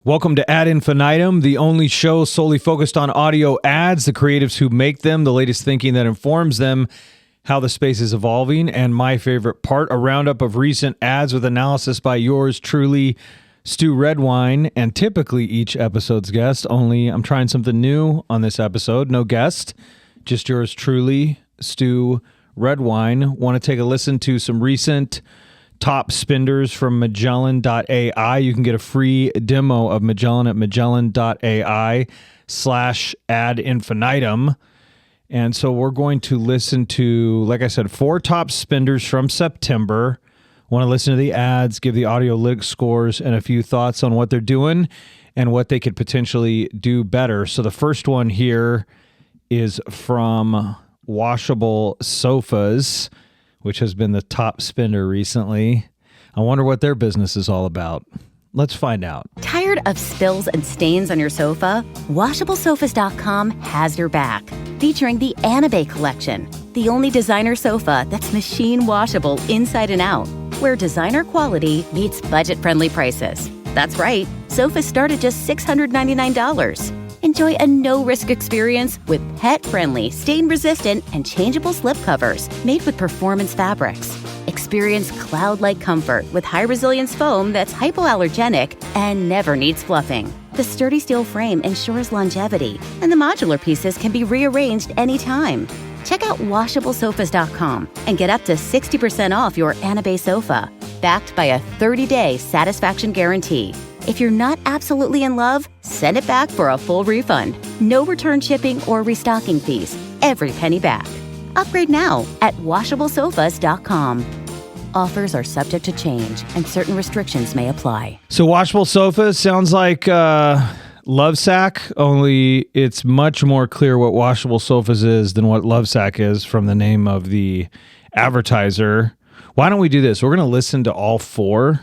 Welcome to Ad Infinitum, the only show solely focused on audio ads, the creatives who make them, the latest thinking that informs them, how the space is evolving, and my favorite part, a roundup of recent ads with analysis by yours truly, Stu Redwine, and typically each episode's guest, only I'm trying something new on this episode. No guest, just yours truly, Stu Redwine. Want to take a listen to some recent top spenders from Magellan AI. You can get a free demo of Magellan at magellan.ai/ad infinitum. And so we're going to listen to, like I said, 4 top spenders from September. Want to listen to the ads, give the Audiolytics scores, and a few thoughts on what they're doing and what they could potentially do better. So the first one here is from Washable Sofas, which has been the top spender recently. I wonder what their business is all about. Let's find out. Tired of spills and stains on your sofa? WashableSofas.com has your back. Featuring the Anabe collection, the only designer sofa that's machine washable inside and out, where designer quality meets budget-friendly prices. That's right, sofas start at just $699. Enjoy a no-risk experience with pet-friendly, stain-resistant, and changeable slipcovers made with performance fabrics. Experience cloud-like comfort with high-resilience foam that's hypoallergenic and never needs fluffing. The sturdy steel frame ensures longevity, and the modular pieces can be rearranged anytime. Check out WashableSofas.com and get up to 60% off your Anabe sofa, backed by a 30-day satisfaction guarantee. If you're not absolutely in love, send it back for a full refund. No return shipping or restocking fees. Every penny back. Upgrade now at WashableSofas.com. Offers are subject to change and certain restrictions may apply. So Washable Sofas sounds like Lovesac, only it's much more clear what Washable Sofas is than what Lovesac is from the name of the advertiser. Why don't we do this? We're going to listen to all 4.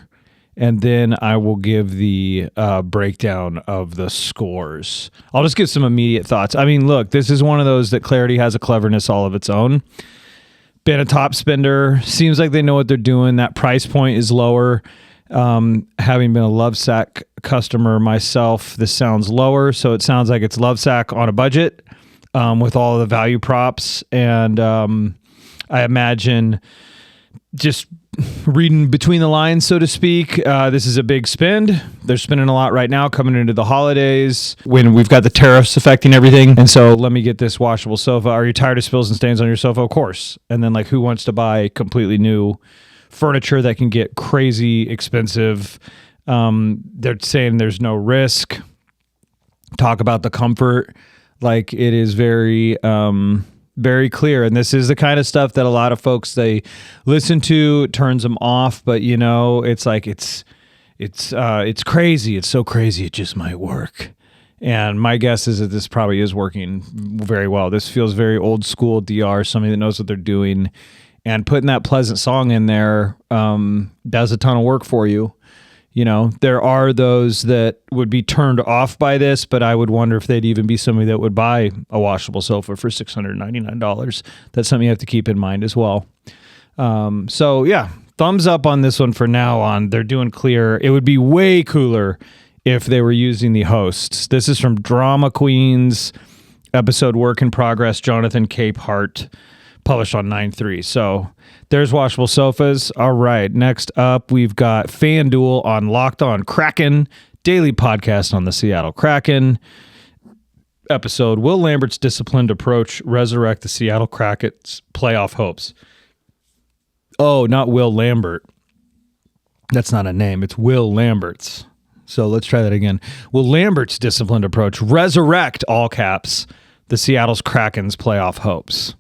And then I will give the breakdown of the scores. I'll just give some immediate thoughts. I mean, look, this is one of those that clarity has a cleverness all of its own. Been a top spender. Seems like they know what they're doing. That price point is lower. Having been a Lovesac customer myself, this sounds lower. So it sounds like it's Lovesac on a budget with all of the value props. And I imagine just reading between the lines, so to speak, this is a big spend. They're spending a lot right now coming into the holidays when we've got the tariffs affecting everything. And so let me get this washable sofa. Are you tired of spills and stains on your sofa? Of course. And then who wants to buy completely new furniture that can get crazy expensive? They're saying there's no risk. Talk about the comfort. It is very clear. And this is the kind of stuff that a lot of folks, they listen to, it turns them off. But it's crazy. It's so crazy. It just might work. And my guess is that this probably is working very well. This feels very old school DR, somebody that knows what they're doing, and putting that pleasant song in there does a ton of work for you. There are those that would be turned off by this, but I would wonder if they'd even be somebody that would buy a washable sofa for $699. That's something you have to keep in mind as well. So yeah, thumbs up on this one for now on. They're doing clear. It would be way cooler if they were using the hosts. This is from Drama Queens, episode Work in Progress, Jonathan Capehart, published on 9/3. So there's Washable Sofas. All right. Next up, we've got FanDuel on Locked On Kraken, daily podcast on the Seattle Kraken. Episode, Will Lambert's disciplined approach resurrect the Seattle Kraken's playoff hopes? Oh, not Will Lambert. That's not a name. It's Will Lambert's. So let's try that again. Will Lambert's disciplined approach resurrect, all caps, the Seattle's Kraken's playoff hopes?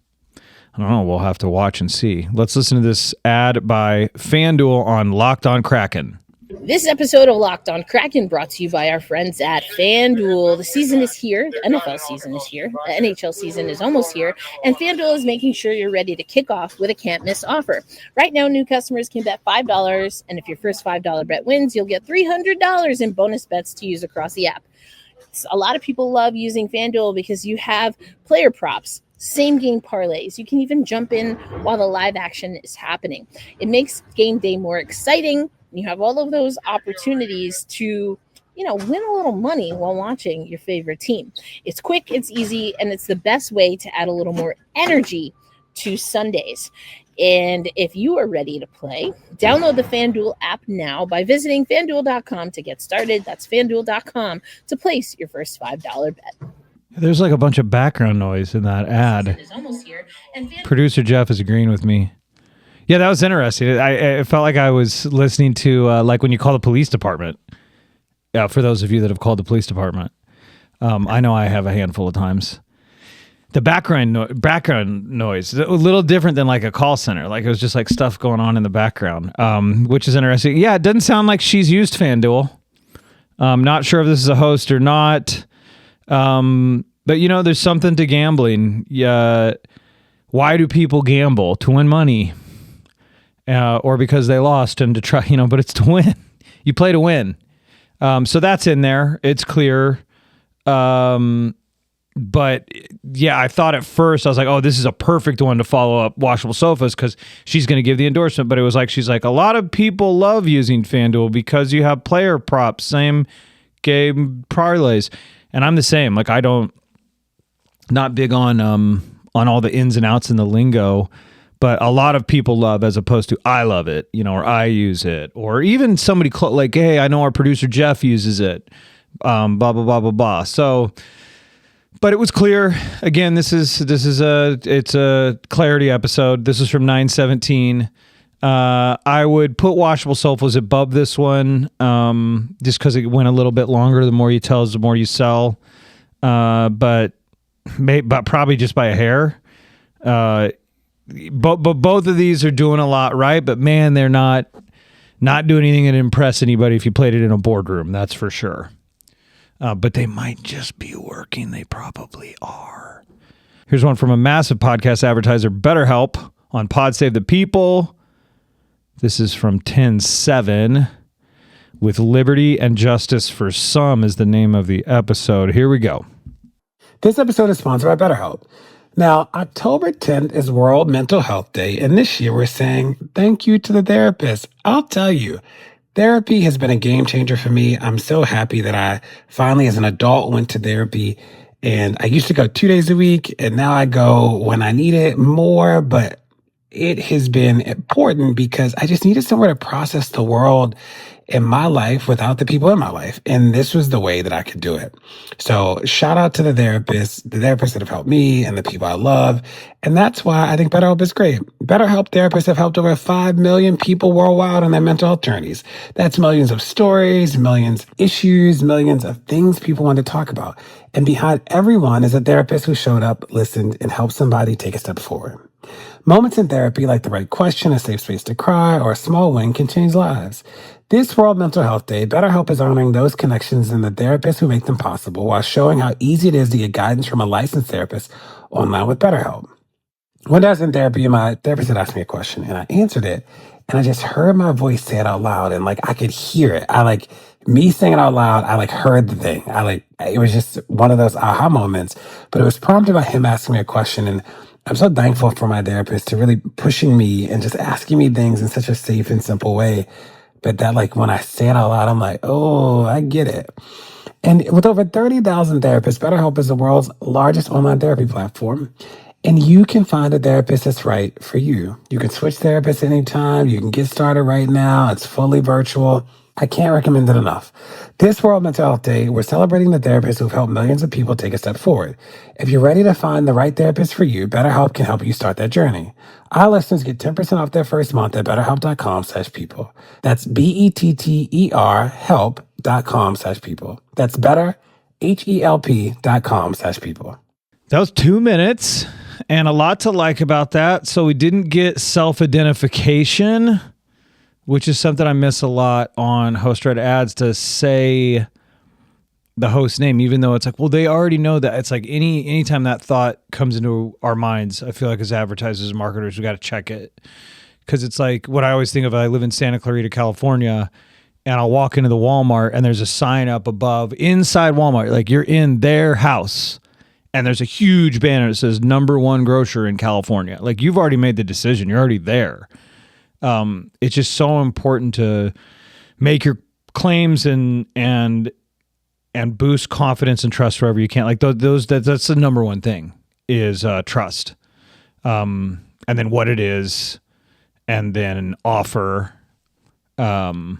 I don't know. We'll have to watch and see. Let's listen to this ad by FanDuel on Locked On Kraken. This episode of Locked On Kraken brought to you by our friends at FanDuel. The season is here. The NFL season is here. The NHL season is almost here. And FanDuel is making sure you're ready to kick off with a can't-miss offer. Right now, new customers can bet $5. And if your first $5 bet wins, you'll get $300 in bonus bets to use across the app. A lot of people love using FanDuel because you have player props, same game parlays. You can even jump in while the live action is happening. It makes game day more exciting. You have all of those opportunities to win a little money while watching your favorite team. It's quick, it's easy, and it's the best way to add a little more energy to Sundays. And if you are ready to play, download the FanDuel app now by visiting FanDuel.com to get started. That's FanDuel.com to place your first $5 bet. There's like a bunch of background noise in that ad. Producer Jeff is agreeing with me. Yeah, that was interesting. I felt like I was listening to like when you call the police department. For those of you that have called the police department, I know I have a handful of times. The background noise, a little different than like a call center. Like it was just like stuff going on in the background, which is interesting. Yeah, it doesn't sound like she's used FanDuel. Not sure if this is a host or not. But there's something to gambling. Yeah. Why do people gamble? To win money, or because they lost and to try, but it's to win. You play to win. So that's in there. It's clear. But yeah, I thought at first, I was like, oh, this is a perfect one to follow up Washable Sofas because she's going to give the endorsement. But it was like, she's like, a lot of people love using FanDuel because you have player props, same game parlays. And I'm the same. Like not big on all the ins and outs in the lingo, but a lot of people love as opposed to I love it, or I use it, or even somebody like, hey, I know our producer Jeff uses it, blah, blah, blah, blah, blah. So, but it was clear. Again, it's a clarity episode. This is from 9/17. I would put Washable Sofas above this one, just because it went a little bit longer. The more you tell us, the more you sell. But probably just by a hair. But both of these are doing a lot right. But man, they're not doing anything that impress anybody if you played it in a boardroom. That's for sure. But they might just be working. They probably are. Here's one from a massive podcast advertiser, BetterHelp, on Pod Save the People. This is from 10/7. With Liberty and Justice for Some is the name of the episode. Here we go. This episode is sponsored by BetterHelp. Now, October 10th is World Mental Health Day, and this year we're saying thank you to the therapist. I'll tell you, therapy has been a game changer for me. I'm so happy that I finally, as an adult, went to therapy. And I used to go 2 days a week, and now I go when I need it more. But it has been important because I just needed somewhere to process the world in my life without the people in my life. And this was the way that I could do it. So shout out to the therapists that have helped me and the people I love. And that's why I think BetterHelp is great. BetterHelp therapists have helped over 5 million people worldwide on their mental health journeys. That's millions of stories, millions of issues, millions of things people want to talk about. And behind everyone is a therapist who showed up, listened, and helped somebody take a step forward. Moments in therapy, like the right question, a safe space to cry, or a small win, can change lives. This World Mental Health Day, BetterHelp is honoring those connections and the therapists who make them possible while showing how easy it is to get guidance from a licensed therapist online with BetterHelp. One day I was in therapy and my therapist had asked me a question and I answered it and I just heard my voice say it out loud and I could hear it. Me saying it out loud, I heard the thing. It was just one of those aha moments, but it was prompted by him asking me a question. And I'm so thankful for my therapist to really pushing me and just asking me things in such a safe and simple way. But that when I say it out loud, I'm like, oh, I get it. And with over 30,000 therapists, BetterHelp is the world's largest online therapy platform. And you can find a therapist that's right for you. You can switch therapists anytime. You can get started right now. It's fully virtual. I can't recommend it enough. This World Mental Health Day, we're celebrating the therapists who've helped millions of people take a step forward. If you're ready to find the right therapist for you, BetterHelp can help you start that journey. Our listeners get 10% off their first month at betterhelp.com/people. That's BETTER help.com/people. That's BetterHelp.com/people. That was 2 minutes and a lot to like about that. So we didn't get self-identification, which is something I miss a lot on host-read ads, to say the host name, even though it's well, they already know that. It's anytime that thought comes into our minds, I feel like as advertisers and marketers, we got to check it. Because it's what I always think of, I live in Santa Clarita, California, and I'll walk into the Walmart and there's a sign up above inside Walmart, you're in their house. And there's a huge banner that says #1 grocer in California. You've already made the decision. You're already there. It's just so important to make your claims and and boost confidence and trust wherever you can. Like that's the number one thing is trust. And then what it is, and then offer, and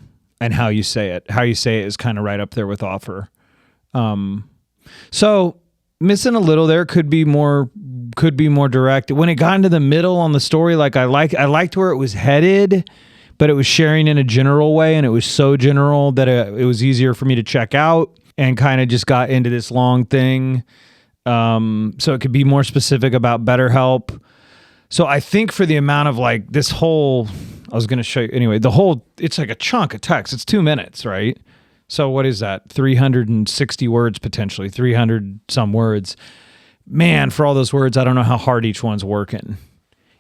how you say it. How you say it is kind of right up there with offer. So missing a little there, could be more direct. When it got into the middle on the story, like I liked where it was headed, but it was sharing in a general way, and it was so general that it was easier for me to check out, and kind of just got into this long thing. So it could be more specific about BetterHelp. So I think for the amount of like this whole, I was going to show you anyway, it's like a chunk of text. It's 2 minutes, right? So what is that? 360 words, potentially 300 some words. Man, for all those words, I don't know how hard each one's working.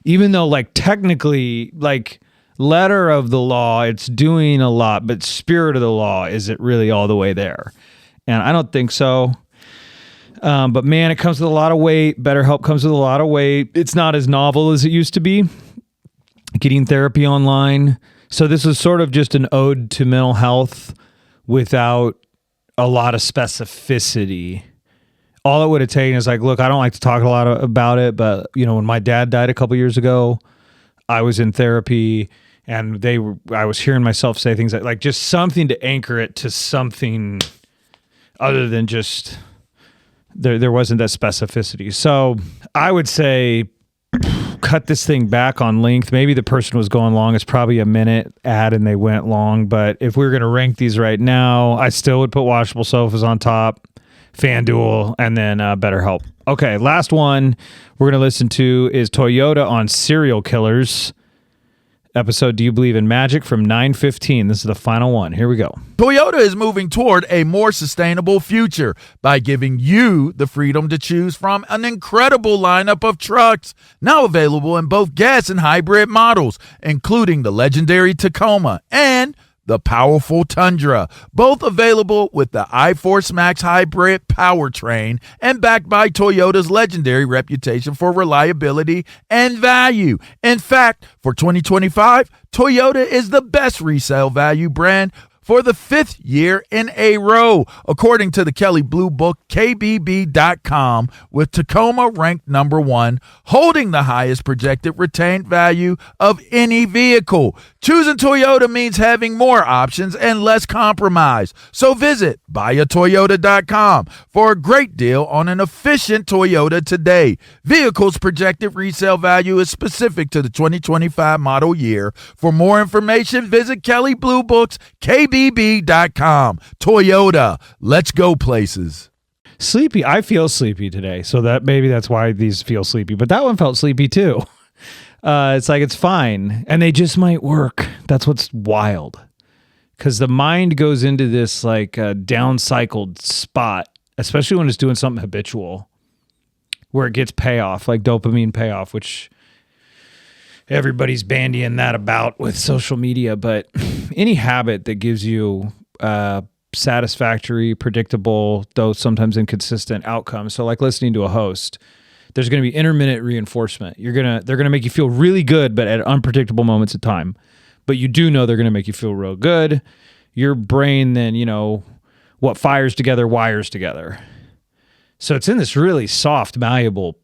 Even though like technically, like letter of the law, it's doing a lot, but spirit of the law, is it really all the way there? And I don't think so. But man, it comes with a lot of weight. BetterHelp comes with a lot of weight. It's not as novel as it used to be. Getting therapy online. So this was sort of just an ode to mental health without a lot of specificity. All it would have taken is like, look, I don't like to talk a lot about it, but when my dad died a couple years ago, I was in therapy, and I was hearing myself say things like just something to anchor it to something other than just there wasn't that specificity. So I would say cut this thing back on length. Maybe the person was going long. It's probably a minute ad and they went long. But if we were going to rank these right now, I still would put Washable Sofas on top, FanDuel, and then BetterHelp. Okay, last one we're going to listen to is Toyota on Serial Killers. Episode Do You Believe in Magic from 9/15. This is the final one. Here we go. Toyota is moving toward a more sustainable future by giving you the freedom to choose from an incredible lineup of trucks, now available in both gas and hybrid models, including the legendary Tacoma and the powerful Tundra, both available with the iForce Max hybrid powertrain and backed by Toyota's legendary reputation for reliability and value. In fact, for 2025, Toyota is the best resale value brand for the 5th year in a row, according to the Kelley Blue Book, KBB.com, with Tacoma ranked number 1, holding the highest projected retained value of any vehicle. Choosing Toyota means having more options and less compromise. So visit buyatoyota.com for a great deal on an efficient Toyota today. Vehicles' projected resale value is specific to the 2025 model year. For more information, visit Kelley Blue Book's KBB.com. Toyota, let's go places. Sleepy. I feel sleepy today, so that maybe that's why these feel sleepy. But that one felt sleepy too. It's like it's fine, and they just might work. That's what's wild, because the mind goes into this like down-cycled spot, especially when it's doing something habitual, where it gets payoff, like dopamine payoff, which everybody's bandying that about with social media. But any habit that gives you satisfactory, predictable, though sometimes inconsistent outcomes. So like listening to a host, there's going to be intermittent reinforcement. They're going to make you feel really good, but at unpredictable moments of time. But you do know they're going to make you feel real good. Your brain then, what fires together wires together. So it's in this really soft, malleable,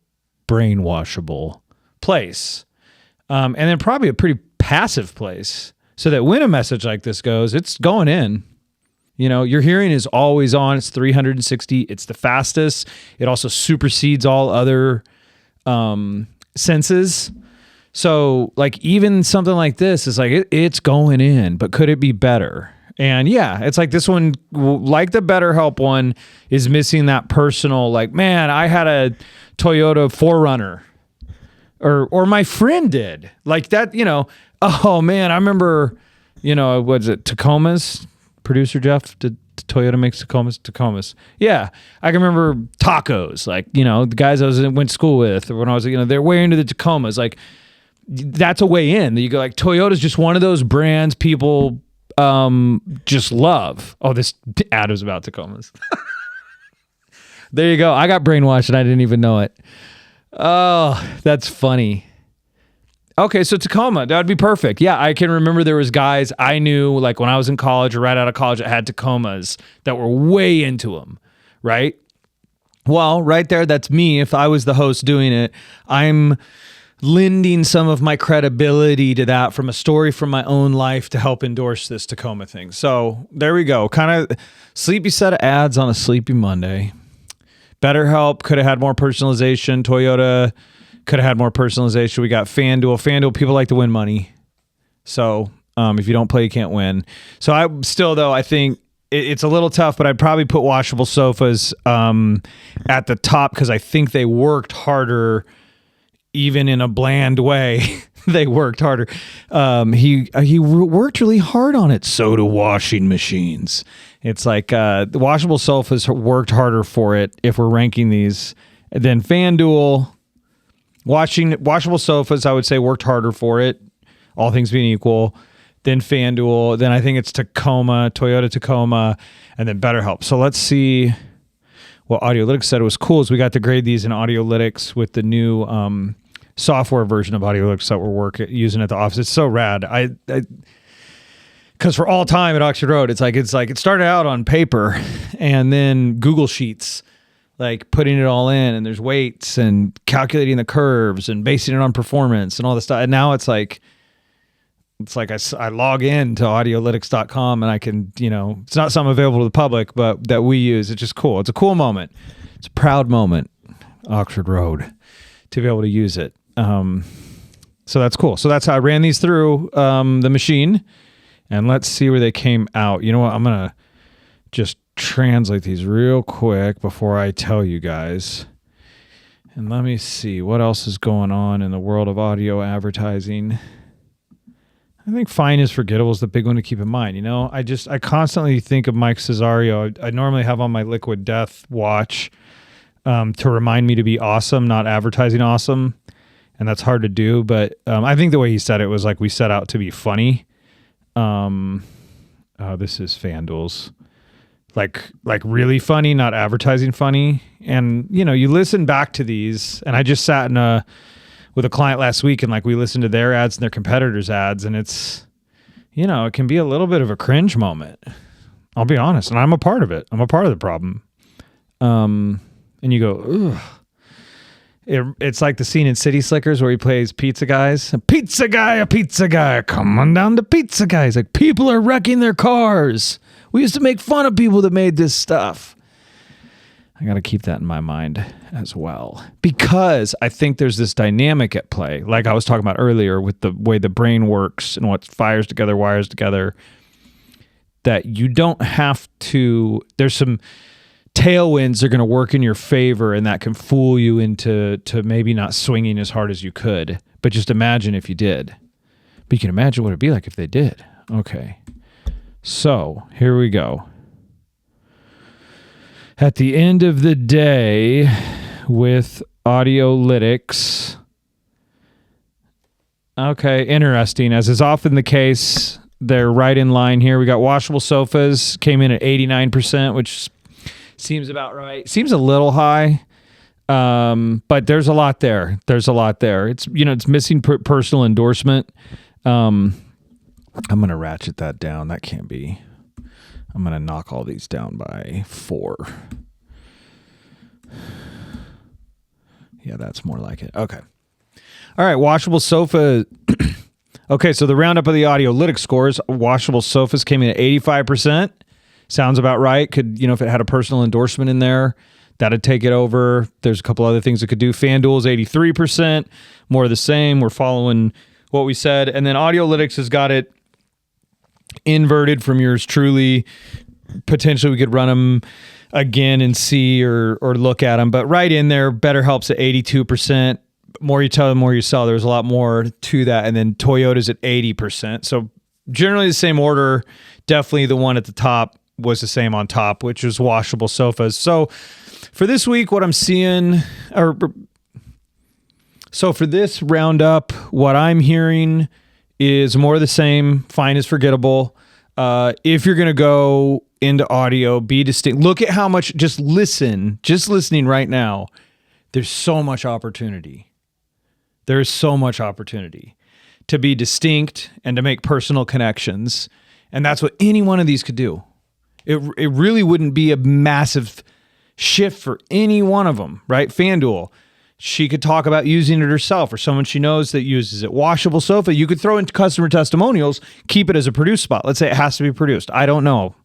brainwashable place. And then probably a pretty passive place, so that when a message like this goes, it's going in. Your hearing is always on. It's 360. It's the fastest. It also supersedes all other senses. So like even something like this is like it's going in, but could it be better? And yeah, it's like this one, like the BetterHelp one, is missing that personal, like, man, I had a Toyota 4Runner. Or my friend did. Like that, oh man, I remember, was it Tacomas? Producer Jeff, did Toyota make Tacomas? Yeah. I can remember tacos, like, the guys went to school with, or when I was, they're way into the Tacomas. Like, that's a way in. You go like, Toyota's just one of those brands people just love. Oh, this ad was about Tacomas. There you go. I got brainwashed and I didn't even know it. Oh, that's funny. Okay, so Tacoma, that would be perfect. Yeah, I can remember there was guys I knew, like when I was in college or right out of college, that had Tacomas that were way into them, right? Well, right there, that's me. If I was the host doing it, I'm lending some of my credibility to that from a story from my own life to help endorse this Tacoma thing. So there we go. Kind of sleepy set of ads on a sleepy Monday. BetterHelp could have had more personalization. Toyota could have had more personalization. We got FanDuel. FanDuel, people like to win money. So if you don't play, you can't win. So I still, though, I think it's a little tough, but I'd probably put Washable Sofas at the top because I think they worked harder, even in a bland way. They worked harder. He worked really hard on it. So do washing machines. It's like the Washable Sofas worked harder for it if we're ranking these than FanDuel. Washable Sofas, I would say, worked harder for it, all things being equal, than FanDuel. Then I think it's Tacoma, Toyota Tacoma, and then BetterHelp. So let's see what Audiolytics said was cool is we got to grade these in Audiolytics with the new software version of Audiolytics that we're using at the office. It's so rad. Because for all time at Oxford Road, it's like it started out on paper and then Google Sheets, like putting it all in, and there's weights and calculating the curves and basing it on performance and all this stuff. And now it's like I log in to audiolytics.com and I can, it's not something available to the public, but that we use. It's just cool. It's a cool moment. It's a proud moment, Oxford Road, to be able to use it. So that's cool. So that's how I ran these through the machine, and let's see where they came out. You know what? I'm going to just translate these real quick before I tell you guys. And let me see what else is going on in the world of audio advertising. I think fine is forgettable is the big one to keep in mind. I constantly think of Mike Cesario. I normally have on my Liquid Death watch to remind me to be awesome, not advertising awesome. And that's hard to do. But I think the way he said it was like we set out to be funny. This is FanDuel's. Like really funny, not advertising funny. And, you listen back to these, and I just sat with a client last week, and like we listened to their ads and their competitors' ads, and it's, it can be a little bit of a cringe moment. I'll be honest, and I'm a part of it. I'm a part of the problem. And you go, ugh. It's like the scene in City Slickers where he plays Pizza Guys. A pizza guy, come on down to Pizza Guy. He's like, people are wrecking their cars. We used to make fun of people that made this stuff. I got to keep that in my mind as well, because I think there's this dynamic at play, like I was talking about earlier with the way the brain works and what wires together, that you don't have to, there's some tailwinds that are going to work in your favor, and that can fool you into maybe not swinging as hard as you could. But just imagine if you did. But you can imagine what it'd be like if they did. Okay. So here we go. At the end of the day with Audiolytics. Okay, interesting. As is often the case, they're right in line here. We got Washable Sofas, came in at 89%, which seems about right. Seems a little high, but there's a lot there. It's, it's missing personal endorsement. I'm going to ratchet that down. That can't be. I'm going to knock all these down by 4. Yeah, that's more like it. Okay. All right, Washable Sofa. Okay, so the roundup of the Audiolytics scores, Washable Sofas came in at 85%. Sounds about right. Could, if it had a personal endorsement in there, that'd take it over. There's a couple other things it could do. FanDuel is 83%. More of the same. We're following what we said. And then Audiolytics has got it inverted from yours truly. Potentially we could run them again and see or look at them. But right in there, BetterHelp's at 82%. More you tell, the more you sell. There's a lot more to that. And then Toyota's at 80%. So generally the same order. Definitely the one at the top was the same on top, which was Washable Sofas. So for this week, what I'm seeing, so for this roundup, what I'm hearing is more of the same. Fine is forgettable. If you're going to go into audio, be distinct. Look at how much, just listening right now, there's so much opportunity. There is so much opportunity. to be distinct and to make personal connections. And that's what any one of these could do. It really wouldn't be a massive shift for any one of them, right? FanDuel, she could talk about using it herself or someone she knows that uses it. Washable Sofa, you could throw into customer testimonials, keep it as a produced spot. Let's say it has to be produced. I don't know.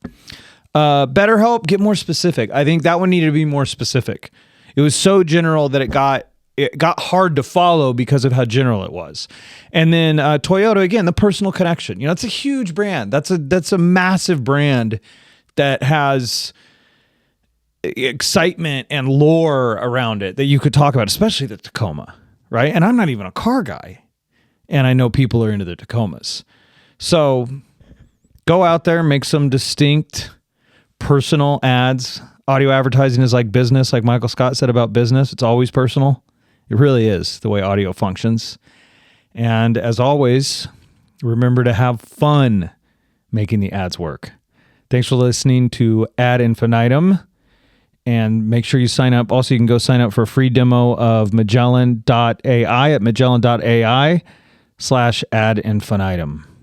BetterHelp, get more specific. I think that one needed to be more specific. It was so general that it got hard to follow because of how general it was. And then Toyota, again, the personal connection. It's a huge brand. That's a massive brand that has excitement and lore around it that you could talk about, especially the Tacoma, right? And I'm not even a car guy, and I know people are into the Tacomas. So go out there, make some distinct personal ads. Audio advertising is like business, like Michael Scott said about business. It's always personal. It really is the way audio functions. And as always, remember to have fun making the ads work. Thanks for listening to Ad Infinitum. And make sure you sign up. Also, you can go sign up for a free demo of Magellan.ai at magellan.ai/ad infinitum.